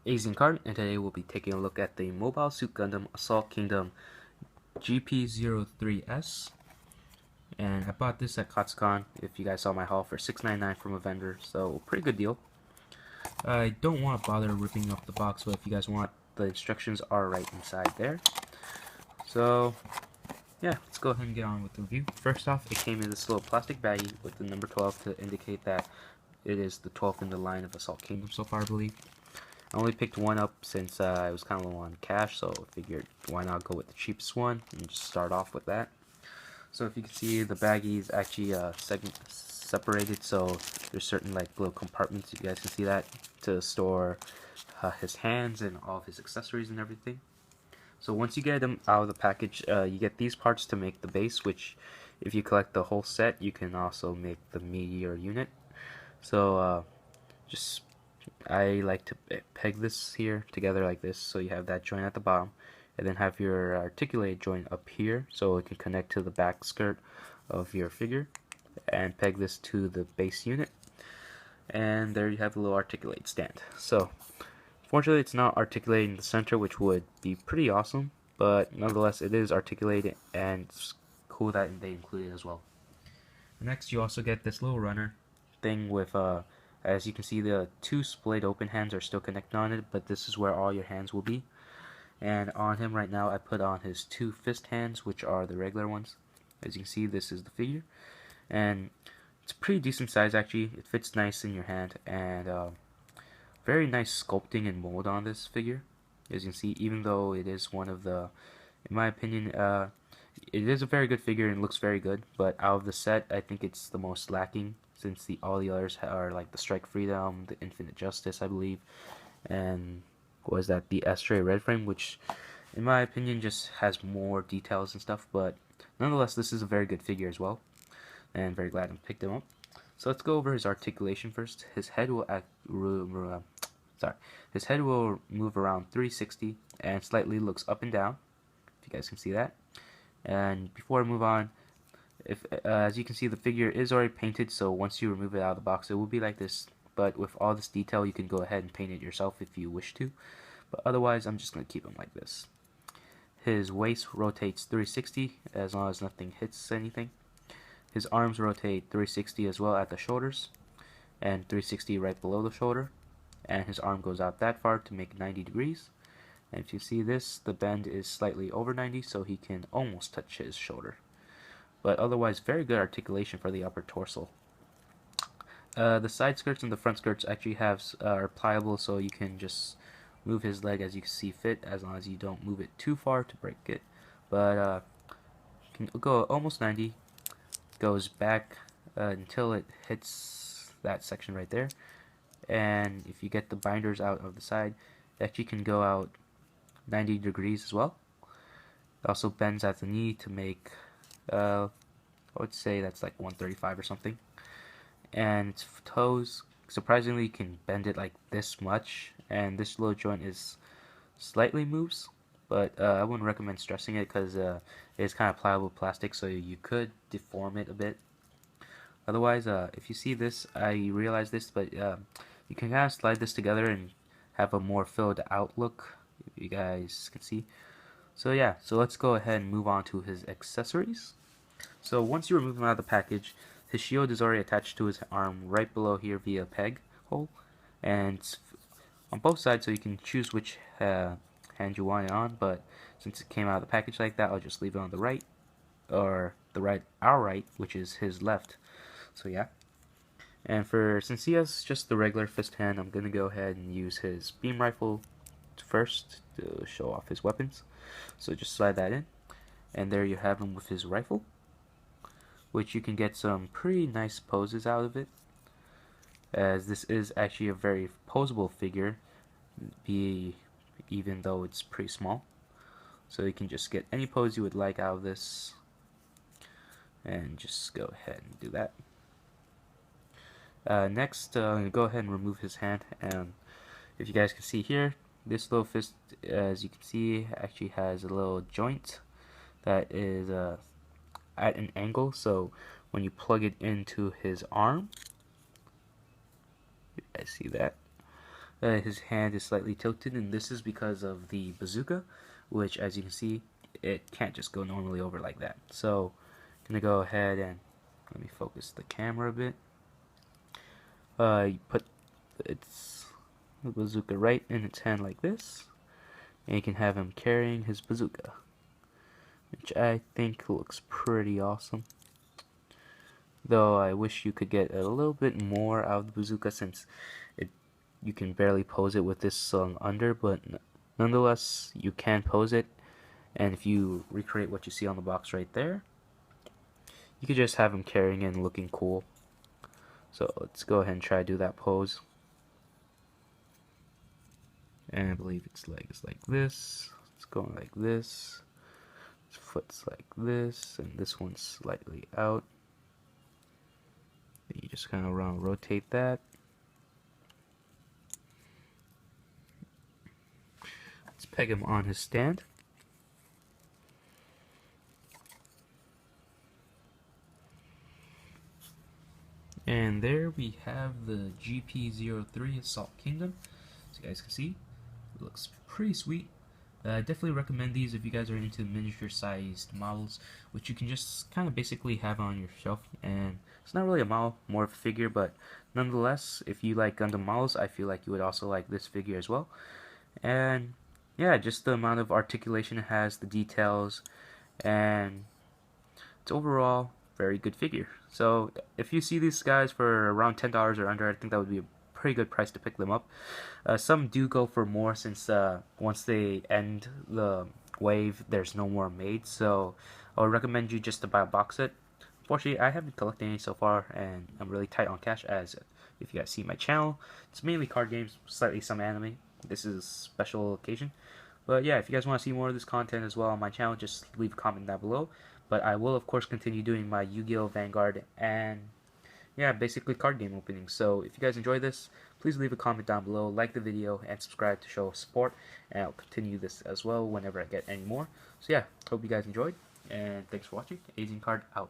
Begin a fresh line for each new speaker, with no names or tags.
Asian Card, and today we'll be taking a look at the Mobile Suit Gundam Assault Kingdom GP03S. And I bought this at Katsucon, if you guys saw my haul, for $6.99 from a vendor, so pretty good deal. I don't want to bother ripping up the box, but if you guys want, the instructions are right inside there. So, yeah, let's go ahead and get on with the review. First off, it came in this little plastic baggie with the number 12 to indicate that it is the 12th in the line of Assault Kingdom so far, I believe. I only picked one up since I was kind of low on cash, so I figured why not go with the cheapest one and just start off with that. So if you can see, the baggie is actually separated, so there's certain like little compartments, you guys can see that, to store his hands and all of his accessories and everything. So once you get them out of the package, you get these parts to make the base, which if you collect the whole set, you can also make the meteor unit. So just I like to peg this here together like this, so you have that joint at the bottom, and then have your articulated joint up here so it can connect to the back skirt of your figure, and peg this to the base unit, and there you have the little articulated stand. So fortunately it's not articulated in the center, which would be pretty awesome, but nonetheless it is articulated, and it's cool that they include it as well. Next, you also get this little runner thing with as you can see, the two split open hands are still connected on it, but this is where all your hands will be. And on him right now, I put on his two fist hands, which are the regular ones. As you can see, this is the figure, and it's a pretty decent size actually. It fits nice in your hand, and very nice sculpting and mold on this figure. As you can see, even though it is one of the, in my opinion, it is a very good figure and looks very good, but out of the set, I think it's the most lacking, since all the others are like the Strike Freedom, the Infinite Justice, I believe, and what was that, the Astray Red Frame, which in my opinion just has more details and stuff, but nonetheless this is a very good figure as well, and very glad I picked him up. So let's go over his articulation first. His head will his head will move around 360 and slightly looks up and down, if you guys can see that. And before I move on, as you can see, the figure is already painted, so once you remove it out of the box it will be like this, but with all this detail you can go ahead and paint it yourself if you wish to, but otherwise I'm just going to keep him like this. His waist rotates 360 as long as nothing hits anything. His arms rotate 360 as well at the shoulders, and 360 right below the shoulder, and his arm goes out that far to make 90 degrees. And if you see this, the bend is slightly over 90, so he can almost touch his shoulder. But otherwise, very good articulation for the upper torso. The side skirts and the front skirts actually are pliable, so you can just move his leg as you see fit, as long as you don't move it too far to break it. But can go almost 90, goes back until it hits that section right there. And if you get the binders out of the side, it actually can go out 90 degrees as well. It also bends at the knee to make, I would say that's like 135 or something. And its toes, surprisingly, can bend it like this much, and this little joint is slightly moves, but I wouldn't recommend stressing it because it's kind of pliable plastic, so you could deform it a bit. Otherwise, if you see this, I realize this, but you can kind of slide this together and have a more filled out look, if you guys can see. So yeah, so let's go ahead and move on to his accessories. So once you remove him out of the package, his shield is already attached to his arm right below here via a peg hole, and it's on both sides, so you can choose which hand you want it on, but since it came out of the package like that, I'll just leave it on the right, or our right, which is his left. So yeah. And since he has just the regular fist hand, I'm going to go ahead and use his beam rifle first to show off his weapons. So just slide that in, and there you have him with his rifle, which you can get some pretty nice poses out of it, as this is actually a very posable figure, even though it's pretty small. So you can just get any pose you would like out of this, and just go ahead and do that. Next, I'm going to go ahead and remove his hand, and if you guys can see here, this little fist, as you can see, actually has a little joint that is at an angle, so when you plug it into his arm, you guys see that, his hand is slightly tilted, and this is because of the bazooka, which, as you can see, it can't just go normally over like that. So I'm gonna go ahead and let me focus the camera a bit. You put the bazooka right in its hand like this, and you can have him carrying his bazooka, which I think looks pretty awesome. Though I wish you could get a little bit more out of the bazooka, since you can barely pose it with this slung under, but nonetheless you can pose it. And if you recreate what you see on the box right there, you could just have him carrying it and looking cool. So let's go ahead and try to do that pose. And I believe its leg is like this, it's going like this, its foot's like this, and this one's slightly out. Then you just kind of rotate that. Let's peg him on his stand. And there we have the GP03 Assault Kingdom. As you guys can see, it looks pretty sweet. I definitely recommend these if you guys are into miniature sized models, which you can just kind of basically have on your shelf. And it's not really a model, more of a figure, but nonetheless, if you like Gundam models, I feel like you would also like this figure as well. And yeah, just the amount of articulation it has, the details, and it's overall very good figure. So if you see these guys for around $10 or under, I think that would be a pretty good price to pick them up. Some do go for more, since once they end the wave, there's no more made. So I would recommend you just to buy a box set. Unfortunately, I haven't collected any so far, and I'm really tight on cash, as if you guys see my channel, it's mainly card games, slightly some anime. This is a special occasion. But yeah, if you guys want to see more of this content as well on my channel, just leave a comment down below. But I will, of course, continue doing my Yu-Gi-Oh! Vanguard and, yeah, basically card game openings. So if you guys enjoy this, please leave a comment down below, like the video, and subscribe to show support. And I'll continue this as well whenever I get any more. So yeah, hope you guys enjoyed, and thanks for watching. Aging Card out.